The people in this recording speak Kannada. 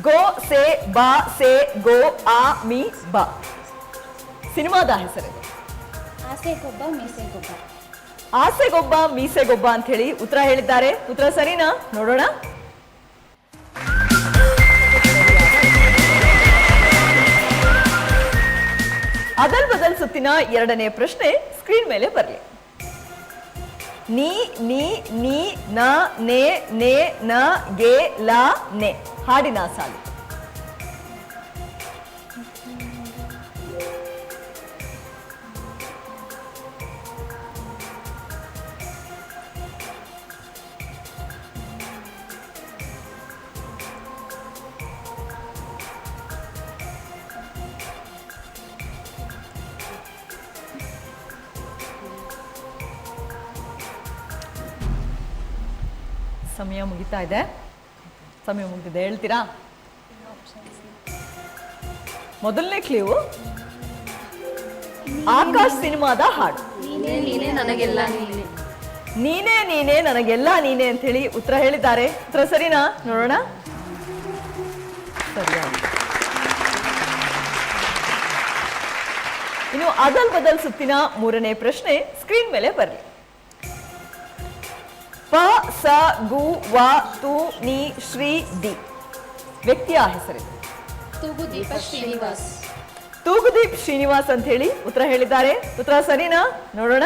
ಗೋ ಸೆ ಬಾ ಸೆ ಗೋ ಆ ಮಿ ಬಾ. ಸಿನಿಮಾದ ಹೆಸರಿದೆ. ಆಸೆಗೊಬ್ಬ ಮೀಸೆಗೊಬ್ಬ. ಆಸೆಗೊಬ್ಬ ಮೀಸೆಗೊಬ್ಬ ಅಂತ ಹೇಳಿ ಉತ್ತರ ಹೇಳಿದ್ದಾರೆ. ಉತ್ತರ ಸರಿನಾ? ನೋಡೋಣ. ಅದಲ್ ಬದಲ್ ಸುತ್ತಿನ ಎರಡನೇ ಪ್ರಶ್ನೆ ಸ್ಕ್ರೀನ್ ಮೇಲೆ ಬರಲಿ. ನೀ ನೀ ನೀ ನ ನೆ ನೆ ನ ಗೆ ಲ ನೆ ಹಾಡಿನ ಸಾಲು. ಸಮಯ ಮುಗಿತಾ ಇದೆ. ಸಮಯ ಮುಗಿದಿದೆ, ಹೇಳ್ತೀರಾ? ಮೊದಲನೇ ಕ್ಲೀವು ಆಕಾಶ್ ಸಿನಿಮಾದ ಹಾಡು. ನೀನೇ ನೀನೇ ನನಗೆಲ್ಲ ನೀನೆ. ನೀನೇ ನೀನೇ ನನಗೆಲ್ಲ ನೀನೆ ಅಂತ ಹೇಳಿ ಉತ್ತರ ಹೇಳಿದ್ದಾರೆ. ಉತ್ತರ ಸರಿನಾ? ನೋಡೋಣ. ಸರಿಯಾಗಿ. ಇನ್ನು ಅದಲ್ ಬದಲ್ ಸುತ್ತಿನ ಮೂರನೇ ಪ್ರಶ್ನೆ ಸ್ಕ್ರೀನ್ ಮೇಲೆ ಬರಲಿ. ಪ ಸ ಗು ವ ತು ನಿ ಶ್ರೀ ದಿ ವ್ಯಕ್ತಿಯ ಹೆಸರಿದೆ. ತೂಗುದೀಪ ಶ್ರೀನಿವಾಸ್. ತೂಗುದೀಪ್ ಶ್ರೀನಿವಾಸ್ ಅಂತ ಹೇಳಿ ಉತ್ತರ ಹೇಳಿದ್ದಾರೆ. ಉತ್ತರ ಸರಿನಾ? ನೋಡೋಣ.